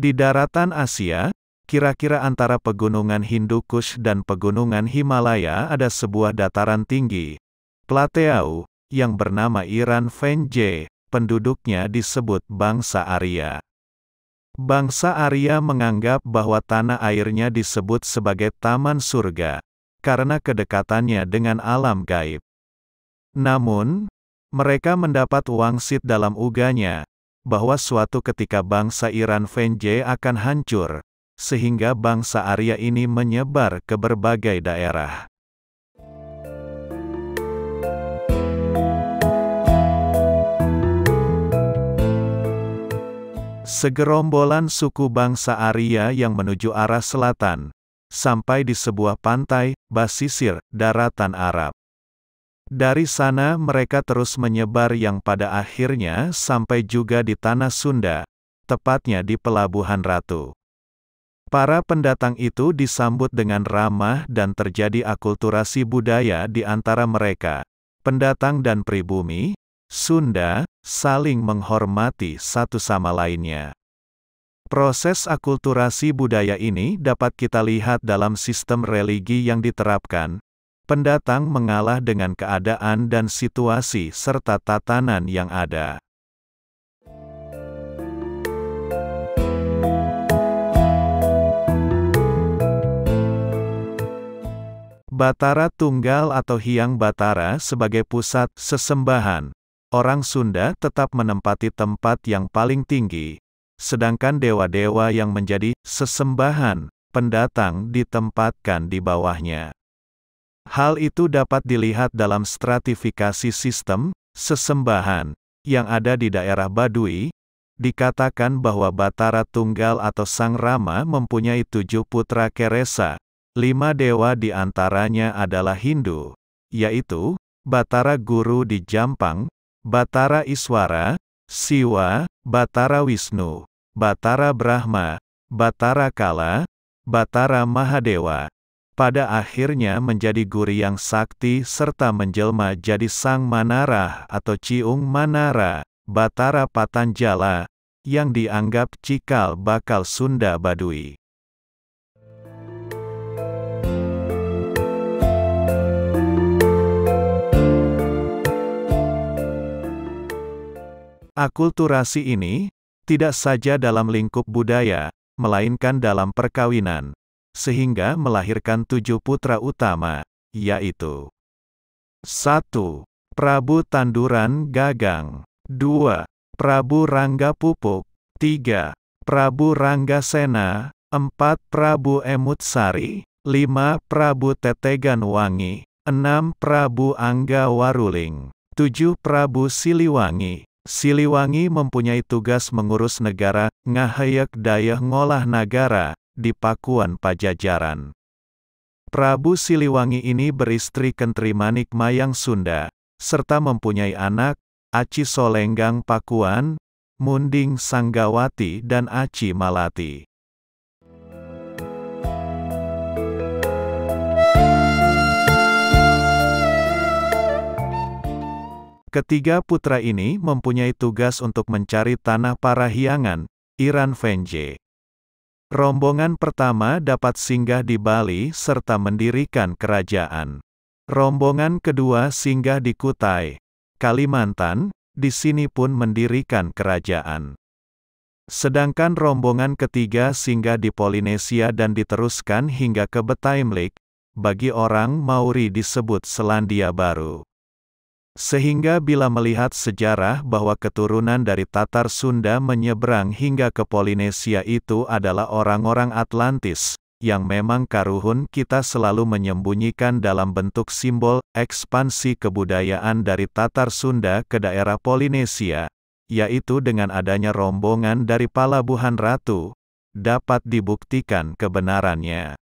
Di daratan Asia, kira-kira antara pegunungan Hindu Kush dan pegunungan Himalaya ada sebuah dataran tinggi, plateau, yang bernama Iran Venje, penduduknya disebut bangsa Arya. Bangsa Arya menganggap bahwa tanah airnya disebut sebagai taman surga, karena kedekatannya dengan alam gaib. Namun, mereka mendapat wangsit dalam uganya, bahwa suatu ketika bangsa Iran Venje akan hancur, sehingga bangsa Arya ini menyebar ke berbagai daerah. Segerombolan suku bangsa Arya yang menuju arah selatan, sampai di sebuah pantai, basisir, daratan Arab. Dari sana mereka terus menyebar yang pada akhirnya sampai juga di tanah Sunda, tepatnya di Pelabuhan Ratu. Para pendatang itu disambut dengan ramah dan terjadi akulturasi budaya di antara mereka. Pendatang dan pribumi, Sunda, saling menghormati satu sama lainnya. Proses akulturasi budaya ini dapat kita lihat dalam sistem religi yang diterapkan. Pendatang mengalah dengan keadaan dan situasi serta tatanan yang ada. Batara Tunggal atau Hyang Batara sebagai pusat sesembahan. Orang Sunda tetap menempati tempat yang paling tinggi, sedangkan dewa-dewa yang menjadi sesembahan pendatang ditempatkan di bawahnya. Hal itu dapat dilihat dalam stratifikasi sistem sesembahan yang ada di daerah Baduy. Dikatakan bahwa Batara Tunggal atau Sang Rama mempunyai 7 putra Keresa. 5 dewa di antaranya adalah Hindu, yaitu Batara Guru di Jampang, Batara Iswara, Siwa, Batara Wisnu, Batara Brahma, Batara Kala, Batara Mahadewa. Pada akhirnya menjadi Guryang Sakti serta menjelma jadi Sang Manara atau Ciung Manara, Batara Patanjala, yang dianggap cikal bakal Sunda Baduy. Akulturasi ini tidak saja dalam lingkup budaya, melainkan dalam perkawinan, sehingga melahirkan 7 putra utama, yaitu 1. Prabu Tanduran Gagang, 2. Prabu Rangga Pupuk, 3. Prabu Ranggasena, 4. Prabu Emutsari, 5. Prabu Tetegan Wangi, 6. Prabu Angga Waruling, 7. Prabu Siliwangi. Siliwangi mempunyai tugas mengurus negara, ngahayak daya ngolah nagara, di Pakuan Pajajaran. Prabu Siliwangi ini beristri Kentri Manik Mayang Sunda, serta mempunyai anak, Aci Solenggang Pakuan, Munding Sanggawati dan Aci Malati. Ketiga putra ini mempunyai tugas untuk mencari tanah Parahyangan, Iran Venje. Rombongan pertama dapat singgah di Bali serta mendirikan kerajaan. Rombongan kedua singgah di Kutai, Kalimantan, di sini pun mendirikan kerajaan. Sedangkan rombongan ketiga singgah di Polinesia dan diteruskan hingga ke Betaimlik, bagi orang Mauri disebut Selandia Baru. Sehingga bila melihat sejarah bahwa keturunan dari Tatar Sunda menyeberang hingga ke Polinesia itu adalah orang-orang Atlantis, yang memang karuhun kita selalu menyembunyikan dalam bentuk simbol ekspansi kebudayaan dari Tatar Sunda ke daerah Polinesia, yaitu dengan adanya rombongan dari Palabuhan Ratu, dapat dibuktikan kebenarannya.